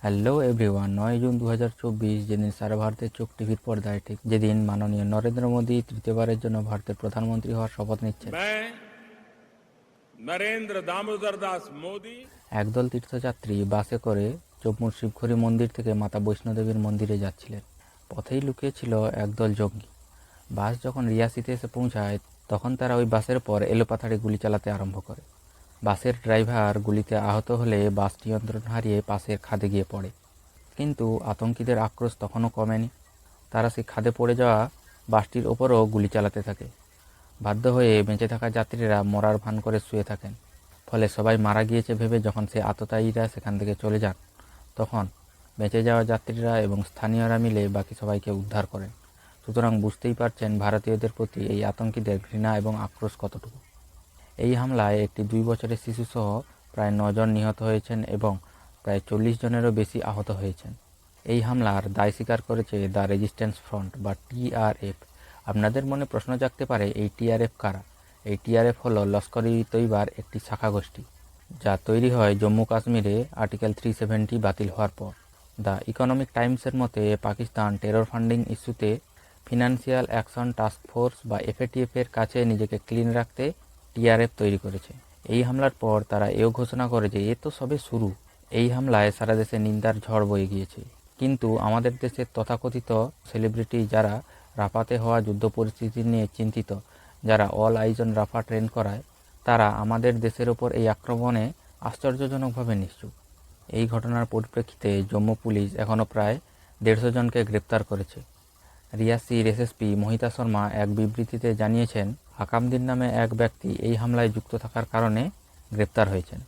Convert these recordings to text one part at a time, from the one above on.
Hello everyone, 9 June 2024 যেদিন সারা ভারতের চোখ টিভির পর্দায়, ঠিক যেদিন মাননীয় নরেন্দ্র মোদী তৃতীয়বারের জন্য ভারতের প্রধানমন্ত্রী হওয়ার শপথ নিচ্ছেন, नरेंद्र दामोदर दास मोदी একদল তীর্থযাত্রী বাসে করে জম্মুর শিবঘড়ি মন্দির থেকে মাতা বৈষ্ণোদেবীর মন্দিরে যাচ্ছিলেন। পথেই লুকিয়েছিল একদল জঙ্গি। বাস যখন রিয়াসিতে এসে পৌঁছায়, তখন তারা ওই বাসের পর এলোপাথাড়ি গুলি চালাতে আরম্ভ করে। বাসের ড্রাইভার গুলিতে আহত হলে বাস নিয়ন্ত্রণ হারিয়ে পাশের খাদে গিয়ে পড়ে। কিন্তু আতঙ্কীদের আক্রোশ তখনও কমেনি। তারা সেই খাদে পড়ে যাওয়া বাসটির ওপরও গুলি চালাতে থাকে। বাধ্য হয়ে বেঁচে থাকা যাত্রীরা মরার ভান করে শুয়ে থাকেন। ফলে সবাই মারা গিয়েছে ভেবে যখন সেই আততায়ীরা সেখান থেকে চলে যান, তখন বেঁচে যাওয়া যাত্রীরা এবং স্থানীয়রা মিলে বাকি সবাইকে উদ্ধার করেন। সুতরাং বুঝতেই পারছেন ভারতীয়দের প্রতি এই আতঙ্কীদের ঘৃণা এবং আক্রোশ কতটুকু। এই হামলায় একটি 2 বছরের শিশুসহ প্রায় 9 জন নিহত হয়েছেন এবং প্রায় 40 জনেরও বেশি আহত হয়েছেন। এই হামলার দায় স্বীকার করেছে দ্য রেজিস্ট্যান্স ফ্রন্ট বা টিআরএফ। আপনাদের মনে প্রশ্ন জাগতে পারে, এই টিআরএফ কারা? এই টিআরএফ হলো লস্কর-ই-তৈবার একটি শাখা গোষ্ঠী, যা তৈরি হয় জম্মু কাশ্মীরে আর্টিকেল 370 বাতিল হওয়ার পর। দ্য ইকোনমিক টাইমসের মতে, পাকিস্তান টেরর ফান্ডিং ইস্যুতে ফিনান্সিয়াল অ্যাকশন টাস্ক ফোর্স বা এফএটিএফ এর কাছে নিজেকে ক্লিন রাখতে টিআরএফ তৈরি করেছে। এই হামলার পর তারা এও ঘোষণা করে যে এ তো সবে শুরু। এই হামলায় সারা দেশে নিন্দার ঝড় বয়ে গিয়েছে। কিন্তু আমাদের দেশের তথাকথিত সেলিব্রিটি, যারা রাফাতে হওয়া যুদ্ধ পরিস্থিতি নিয়ে চিন্তিত, যারা all eyes on Rafa train করায়, তারা আমাদের দেশের ওপর এই আক্রমণে আশ্চর্যজনকভাবে নিশ্চুপ। এই ঘটনার পরিপ্রেক্ষিতে জম্মু পুলিশ এখনও প্রায় 150 জনকে গ্রেপ্তার করেছে। রিয়াসির এসএসপি মোহিতা শর্মা এক বিবৃতিতে জানিয়েছেন, হাকামদিন নামে এক ব্যক্তি এই হামলায় যুক্ত থাকার কারণে গ্রেপ্তার হয়েছেন।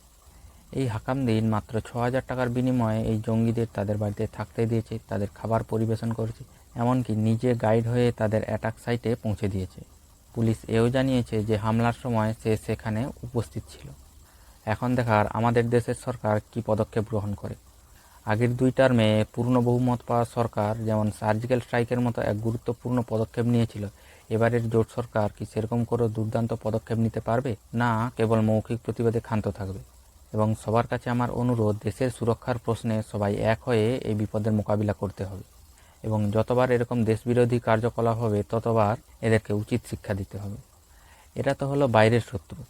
এই হাকামদিন মাত্র 6,000 টাকার বিনিময়ে এই জঙ্গিদের তাদের বাড়িতে থাকতে দিয়েছে, তাদের খাবার পরিবেশন করেছে, এমনকি নিজে গাইড হয়ে তাদের অ্যাটাক সাইটে পৌঁছে দিয়েছে। পুলিশ এও জানিয়েছে যে হামলার সময় সে সেখানে উপস্থিত ছিল। এখন দেখার আমাদের দেশের সরকার কী পদক্ষেপ গ্রহণ করে। আগের 2 টার্মে পূর্ণ বহুমত পাওয়া সরকার যেমন সার্জিক্যাল স্ট্রাইকের মতো এক গুরুত্বপূর্ণ পদক্ষেপ নিয়েছিল, এবারের জোট সরকার কি সেরকম করে দুর্দান্ত পদক্ষেপ নিতে পারবে, না কেবল মৌখিক প্রতিবাদে ক্ষান্ত থাকবে? এবং সবার কাছে আমার অনুরোধ, দেশের সুরক্ষার প্রশ্নে সবাই এক হয়ে এই বিপদের মোকাবিলা করতে হবে এবং যতবার এরকম দেশবিরোধী কার্যকলাপ হবে ততবার এদেরকে উচিত শিক্ষা দিতে হবে। এরা তো হলো বাইরের শত্রু,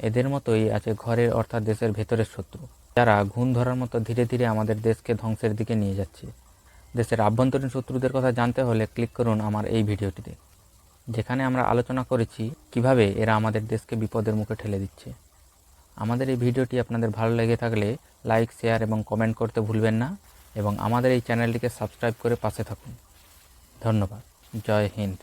এদের মতোই আছে ঘরের অর্থাৎ দেশের ভেতরের শত্রু, যারা ঘুণ ধরার মতো ধীরে ধীরে আমাদের দেশকে ধ্বংসের দিকে নিয়ে যাচ্ছে। দেশের আভ্যন্তরীণ শত্রুদের কথা জানতে হলে ক্লিক করুন আমার এই ভিডিওটিতে, যেখানে আমরা আলোচনা করেছি কিভাবে এরা আমাদের দেশকে বিপদের মুখে ঠেলে দিচ্ছে। আমাদের এই ভিডিওটি আপনাদের ভালো লেগে থাকলে লাইক, শেয়ার এবং কমেন্ট করতে ভুলবেন না এবং আমাদের এই চ্যানেলটিকে সাবস্ক্রাইব করে পাশে থাকুন। ধন্যবাদ। জয় হিন্দ।